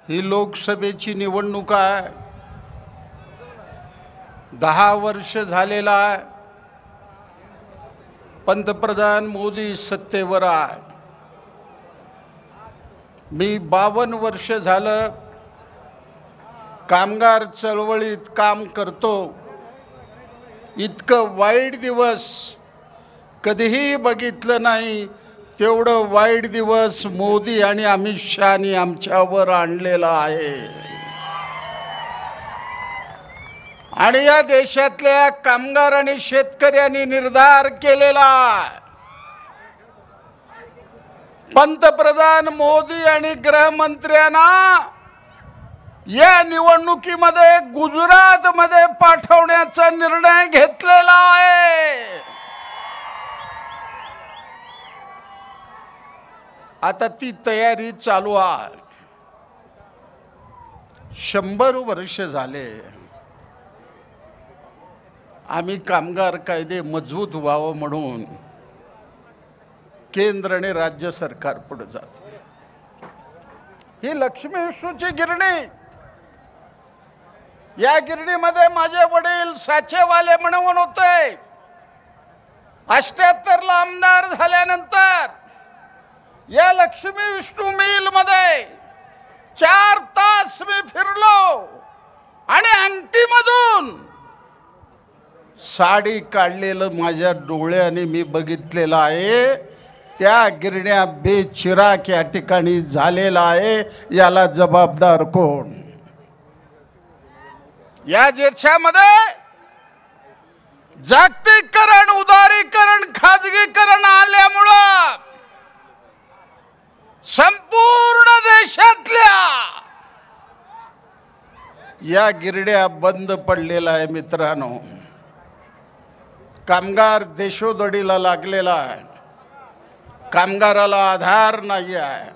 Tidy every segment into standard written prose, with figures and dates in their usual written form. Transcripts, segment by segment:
ही लोकसभेची निवडणूक आहे. 10 वर्ष झालेला आहे. पंतप्रधान मोदी सत्तेवर आहे. मी 52 वर्ष झालं कामगार चळवळीत काम करतो. इतकं वाईट दिवस कधीही बघितलं नाही. तेवढं वाईट दिवस मोदी आणि अमित शहानी आमच्यावर आणलेला आहे. आणि या देशातल्या कामगार आणि शेतकऱ्यांनी निर्धार केलेला आहे. पंतप्रधान मोदी आणि गृहमंत्र्यांना या निवडणुकीमध्ये गुजरातमध्ये पाठवण्याचा निर्णय घेतलेला आहे. आता ती तयारी चालू आहे. 100 वर्ष झाले आम्ही कामगार कायदे मजबूत व्हावं म्हणून केंद्र आणि राज्य सरकार पुढे जातो. ही लक्ष्मी विष्णूची गिरणी. या गिरणीमध्ये माझे वडील साचेवाले म्हणून होते. 78 ला आमदार झाल्यानंतर या लक्ष्मी विष्णू मिल मध्ये 4 तास मी फिरलो आणि अंगठीमधून साडी काढलेलं माझ्या डोळ्याने मी बघितलेलं आहे. त्या गिरण्या बेचिराख या ठिकाणी झालेला आहे. याला जबाबदार कोण? या देशामध्ये जागतिकीकरण, उदारीकरण, खाजगीकरण आल्यामुळं संपूर्ण देशातल्या या गिरण्या बंद पडलेल्या आहे. मित्रांनो, कामगार देशोधडीला लागलेला आहे. कामगाराला आधार नाही आहे.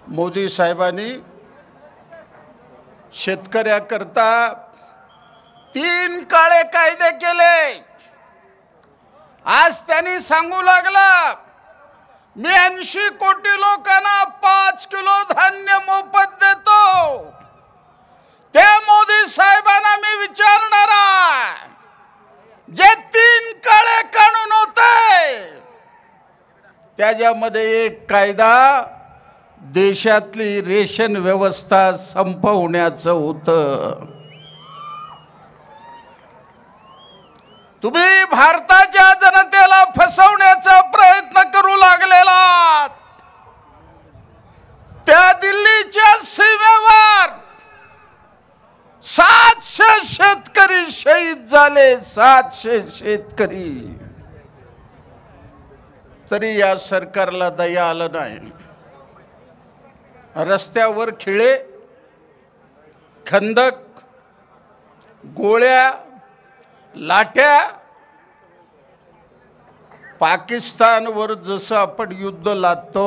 मोदी साहेबांनी शेतकऱ्याकरता 3 काळे कायदे केले. आज त्यांनी सांगू लागला मी 80 कोटी लोकांना 5 किलो धान्य मोफत देतो. त्या मोदी साहेबांना मी विचारणार आहे, जे 3 काळे कानून होते त्याच्यामध्ये एक कायदा देशातली रेशन व्यवस्था संपवण्याचं होतं. तुम्ही भारताच्या जनतेला फसवण्याचा प्रयत्न करू लागलेला. त्या दिल्लीच्या सीमेवर 700 शेतकरी शहीद झाले. 700 शेतकरी. तरी या सरकारला दया आलं नाही. रस्त्यावर खिळे, खंदक, गोळ्या, लाट्या. पाकिस्तानवर जसं आपण युद्ध लादतो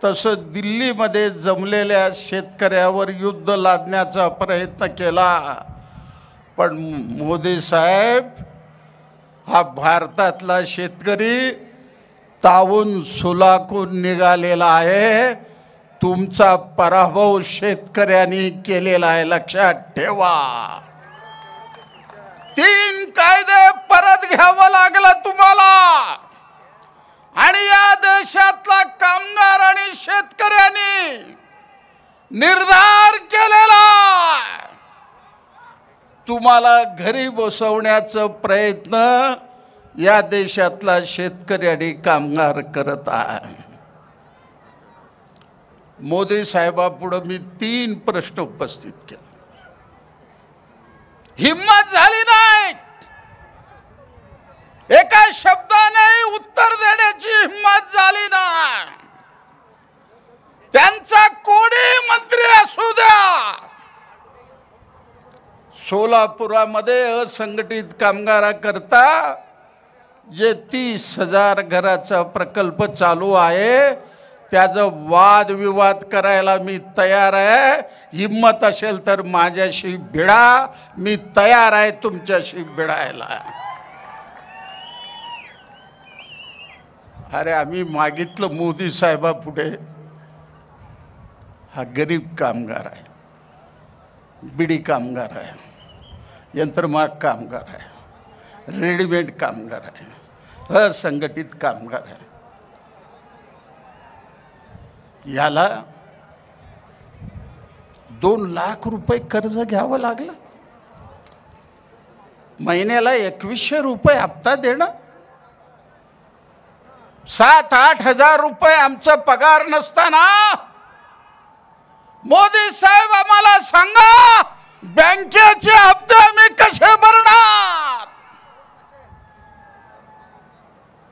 तसं दिल्लीमध्ये जमलेल्या शेतकऱ्यावर युद्ध लादण्याचा प्रयत्न केला. पण मोदी साहेब हा भारतातला शेतकरी तावून सुलाखून निघालेला आहे. तुमचा पराभव शेतकऱ्यांनी केलेला आहे. लक्षात ठेवा. 3 कायदे परत घ्यावं लागलं तुम्हाला. आणि या देशातला कामगार आणि शेतकऱ्यांनी निर्धार केलेला तुम्हाला घरी बसवण्याचा प्रयत्न या देशातला शेतकरी आणि कामगार करत आहे. मोदी साहेबापुढे मी 3 प्रश्न उपस्थित केले. हिम्मत झाली नाही. एका शब्दाने उत्तर देण्याची हिम्मत झाली नाही. त्यांचा कोणी मंत्री असू द्या. सोलापुरामध्ये असंघटित कामगाराकरता जे 30,000 घराचा प्रकल्प चालू आहे त्याचा वादविवाद करायला मी तयार आहे. हिम्मत असेल तर माझ्याशी भिडा. मी तयार आहे तुमच्याशी भिडायला. अरे आम्ही मागितलं मोदी साहेबापुढे, हा गरीब कामगार आहे, बिडी कामगार आहे, यंत्रमाग कामगार आहे, रेडीमेड कामगार आहे, असंघटित कामगार आहे. याला 2 लाख रुपये कर्ज घ्यावं लागलं. महिन्याला 2100 रुपये हप्ता देणं. 7-8 हजार रुपये आमचा पगार नसताना मोदी साहेब आम्हाला सांगा बँकेचे हप्ते आम्ही कसे भरणार.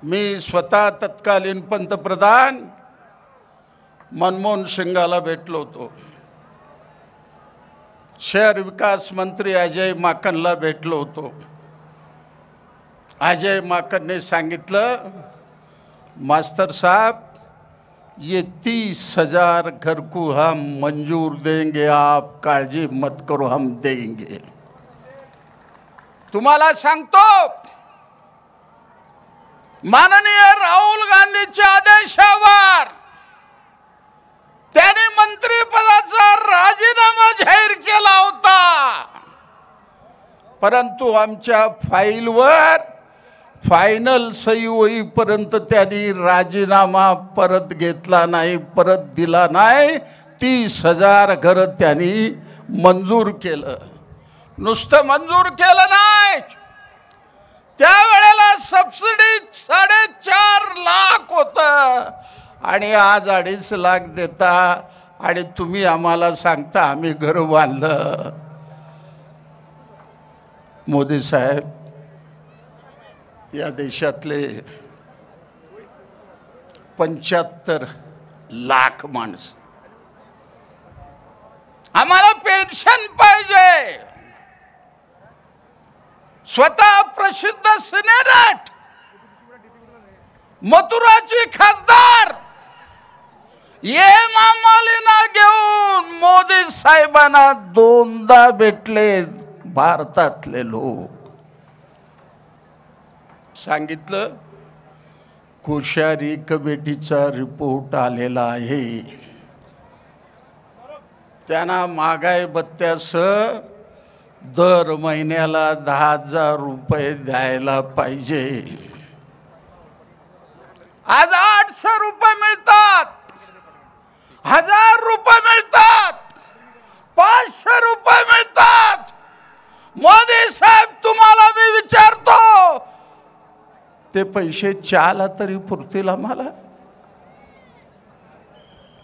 मी स्वतः तत्कालीन पंतप्रधान मनमोहन सिंगाला भेटलो होतो. शहर विकास मंत्री अजय माकनला भेटलो होतो. अजय माकनने सांगितलं, मास्टर साहब ये 30,000 घर को हम मंजूर देंगे, आप काळजी मत करो, हम देंगे. तुम्हाला सांगतो, माननीय राहुल गांधीच्या आदेशावर त्याने मंत्रिपदाचा राजीनामा जाहीर केला होता, परंतु आमच्या फाईलवर फायनल सही होईपर्यंत त्यांनी राजीनामा परत घेतला नाही, परत दिला नाही. 30,000 घर त्यांनी मंजूर केलं. नुसतं मंजूर केलं नाही, त्यावेळेला सबसिडी 4.5 लाख होतं आणि आज 2.5 लाख देता आणि तुम्ही आम्हाला सांगता आम्ही घर बांधलं. मोदी साहेब, या देशातले 75 लाख माणसं, आम्हाला पेन्शन पाहिजे. स्वतः प्रसिद्ध सिनेनट मथुराची खासदार हेमा मालिनी घेऊन मोदी साहेबांना 2दा भेटले भारतातले लोक. सांगितलं, कोश्यारी कमिटीचा रिपोर्ट आलेला आहे, त्यांना महागाई भत्त्यासह दर महिन्याला 10,000 रुपये द्यायला पाहिजे. आज 800 रुपये मिळतात, 1000 रुपये मिळतात, 500 रुपये मिळतात. मोदी साहेब, तुम्हाला मी विचारतो, ते पैसे चहाला तरी पुरतील आम्हाला?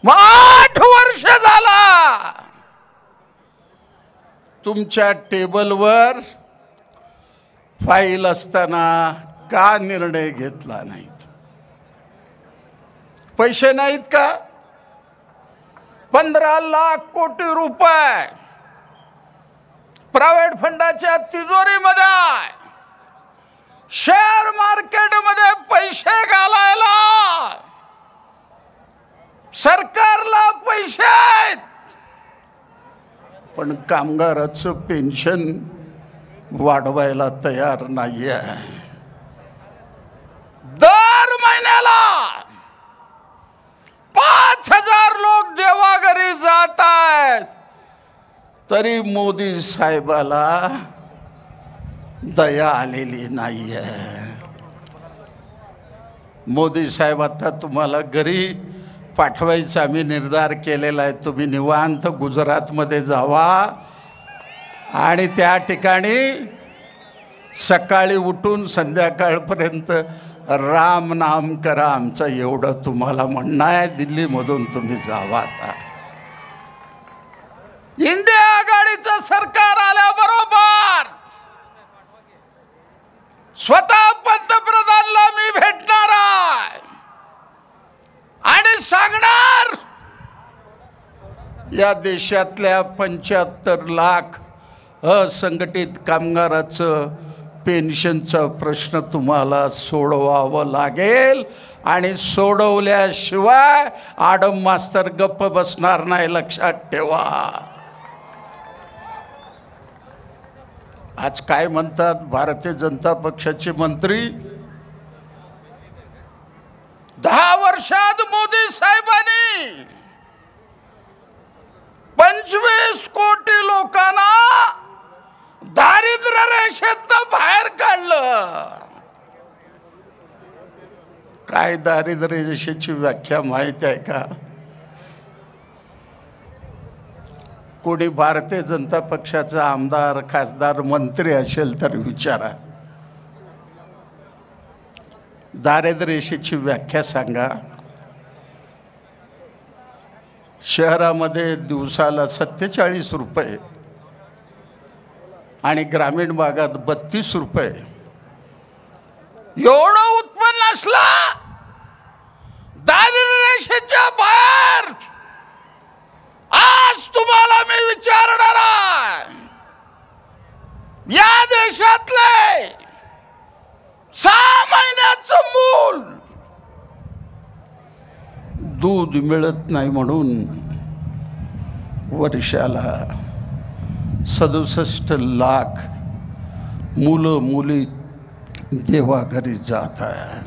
8 वर्ष झाला तुमच्या टेबलवर फाईल असताना का निर्णय घेतला नाहीत? पैसे नाहीत का? 15 लाख कोटी रुपये प्रायव्हेट फंडाच्या तिजोरीमध्ये आहे. शेअर मार्केटमध्ये पैसे घालायला सरकारला पैसे आहेत, पण कामगाराचं पेन्शन वाढवायला तयार नाहीये. दर महिन्याला 5,000 लोक देवाघरी जात आहेत, तरी मोदी साहेबाला दया आलेली नाहीये. मोदी साहेब, आता तुम्हाला घरी पाठवायचा आम्ही निर्धार केलेला आहे. तुम्ही निवांत गुजरातमध्ये जावा आणि त्या ठिकाणी सकाळी उठून संध्याकाळपर्यंत राम नाम करा. आमचं एवढं तुम्हाला म्हणणं आहे. दिल्लीमधून तुम्ही जावा. आता इंडिया आघाडीचं सरकार आल्याबरोबर स्वतः पंतप्रधानला मी भेटणार आहे आणि सांगणार, या देशातल्या 75 लाख असंघटित कामगाराचं पेन्शनचा प्रश्न तुम्हाला सोडवावं लागेल आणि सोडवल्याशिवाय आडम मास्तर गप्प बसणार नाही, लक्षात ठेवा. आज काय म्हणतात भारतीय जनता पक्षाचे मंत्री, 10 वर्षात मोदी साहेबांनी दारिद्र्य रेषेतनं बाहेर काढलं. काय दारिद्र्य रेषेची व्याख्या माहिती आहे का? कोणी भारतीय जनता पक्षाचा आमदार, खासदार, मंत्री असेल तर विचारा. दारिद्र्य रेषेची व्याख्या सांगा. शहरामध्ये दिवसाला 47 रुपये आणि ग्रामीण भागात 32 रुपये एवढं उत्पन्न असलं दारिद्र्य रेषेच्या बाहेर. आज तुम्हाला मी विचारणार आहे, या देशातले 6 महिन्याचं मूल दूध मिळत नाही म्हणून वर्षाला 67 लाख मुलं मुली देवाघरी जात आहे.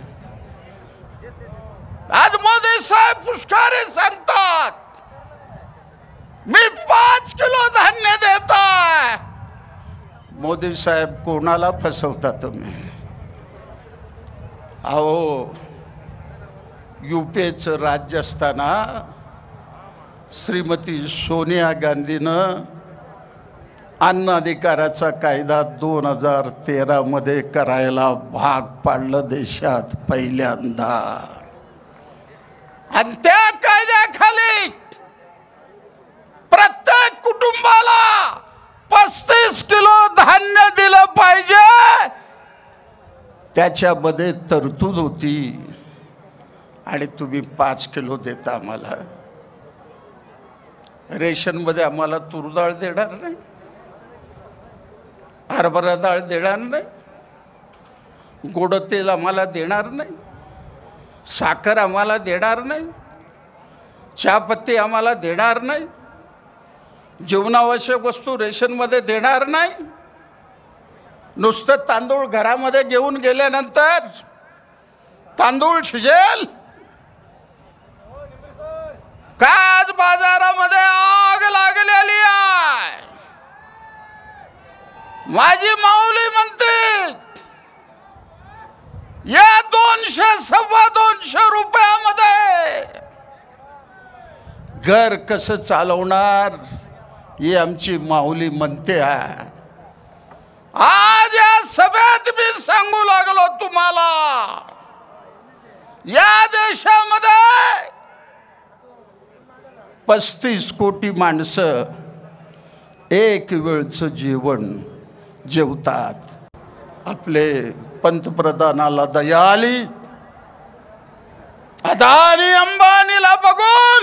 आज मोदी साहेब पुष्कारे सांगतात मी 5 किलो धान्य देताय. मोदी साहेब कोणाला फसवता तुम्ही? अहो, यूपीचं राज्य असताना श्रीमती सोनिया गांधीनं अन्न अधिकाराचा कायदा 2013 मध्ये करायला भाग पाडलं देशात पहिल्यांदा. आणि त्या कायद्याखाली प्रत्येक कुटुंबाला 35 किलो धान्य दिलं पाहिजे, त्याच्यामध्ये तरतूद होती. आणि तुम्ही 5 किलो देता आम्हाला. रेशनमध्ये आम्हाला तूर डाळ देणार नाही, हरभरा डाळ देणार नाही, गोड तेल आम्हाला देणार नाही, साखर आम्हाला देणार नाही, चहापत्ती आम्हाला देणार नाही, जीवनावश्यक वस्तू रेशनमध्ये देणार नाही. नुसतं तांदूळ घरामध्ये घेऊन गेल्यानंतर तांदूळ शिजेल का? आज बाजारामध्ये आग लागलेली आहे. माझी माऊली म्हणते या 200-250 रुपयामध्ये घर कसं चालवणार हे आमची माऊली म्हणते आहे. आज या सभेत मी सांगू लागलो तुम्हाला, या देशामध्ये 35 कोटी माणसं एक वेळचं जेवण जेवतात. आपले पंतप्रधानाला दया आली, अदानी अंबानीला बघून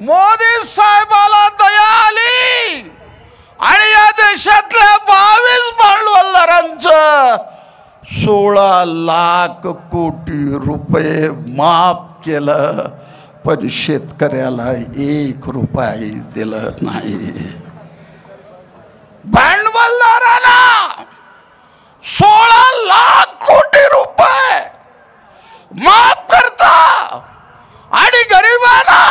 मोदी साहेबाला दया आली आणि या देशातल्या 22 भांडवलदारांचं 16 लाख कोटी रुपये माफ केलं, पण शेतकऱ्याला 1 रुपया दिलं नाही. भांडवलदारांना 16 लाख कोटी रुपये माफ करता आणि गरिबांना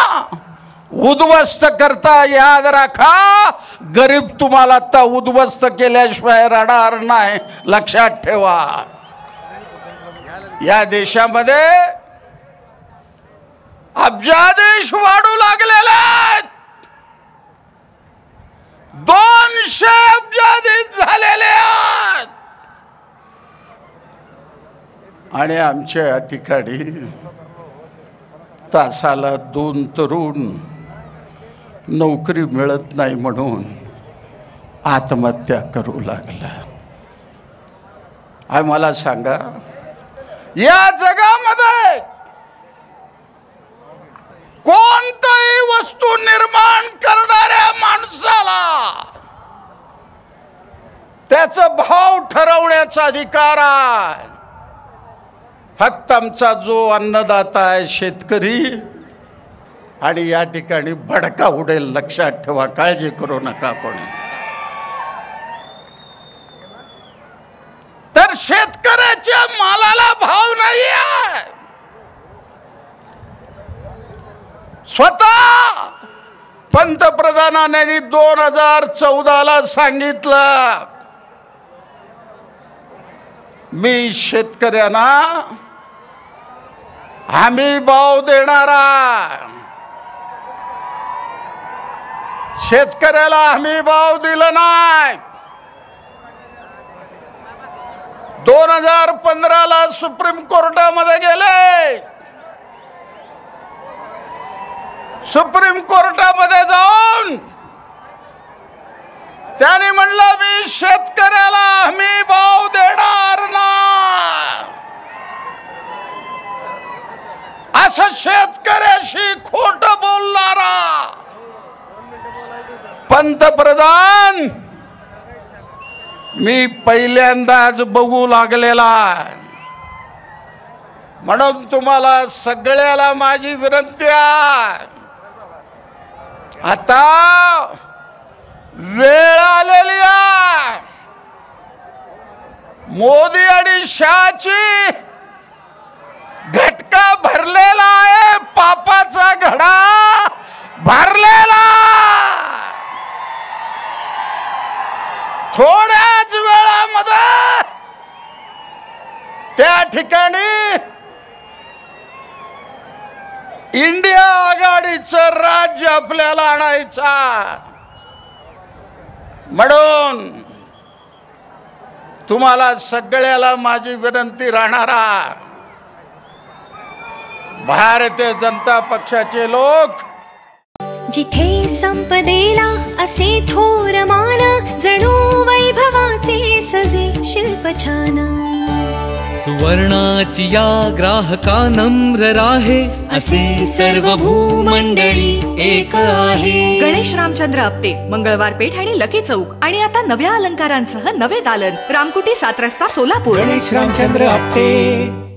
उद्ध्वस्त करता. याद राखा, गरीब तुम्हाला आता उद्ध्वस्त केल्याशिवाय राहणार नाही, लक्षात ठेवा. या देशामध्ये अब्जाधीश वाढू लागलेले आहेत, 200 अब्जाधीश झालेले आहेत. आणि आमच्या या ठिकाणी तासाला 2 तरुण नोकरी मिळत नाही म्हणून आत्महत्या करू लागला. आणि मला सांगा, या जगामध्ये कोणतीही वस्तू निर्माण करणाऱ्या माणसाला त्याचा भाव ठरवण्याचा अधिकार आहे. फक्त आमचा जो अन्नदाता आहे शेतकरी, आणि या ठिकाणी भडका उडेल, लक्षात ठेवा, काळजी करू नका कोणी. तर शेतकऱ्याच्या मालाला भाव नाही आहे. स्वतः पंतप्रधानांनी 2014ला सांगितलं मी शेतकऱ्यांना हमी भाव देणारा, शेतकऱ्याला हमी भाव दिला नाही. 2015ला सुप्रीम कोर्टामध्ये गेले. सुप्रीम कोर्टामध्ये जाऊन त्याने म्हणलं मी शेतकऱ्याला हमी भाव देणार नाही. असं शेतकऱ्याशी खोट बोलणारा पंतप्रधान मी पहिल्यांदाच बघू लागलेला. म्हणून तुम्हाला सगळ्याला माझी विनंती आहे, आता वेळ आलेली आहे. मोदी आणि शहाची घटका भरलेला आहे, पापाचा घडा भरलेला. थोड्याच वेळामध्ये त्या ठिकाणी इंडिया आघाडीचं राज्य आपल्याला आणायचा. म्हणून तुम्हाला सगळ्याला माझी विनंती राहणारा, भारतीय जनता पक्षाचे लोक जिथे संपदेला असे थोर मान, जणू वैभवाचे सजे शिल्प छान. सुवर्णाची या ग्राहका नम्र राहे, असे सर्व भूमंडळी एक आहे. गणेश रामचंद्र आपटे, मंगळवार पेठ आणि लकी चौक. आणि आता नव्या अलंकारांसह नवे दालन, रामकुटी 7 रस्ता सोलापूर. गणेश रामचंद्र आपटे.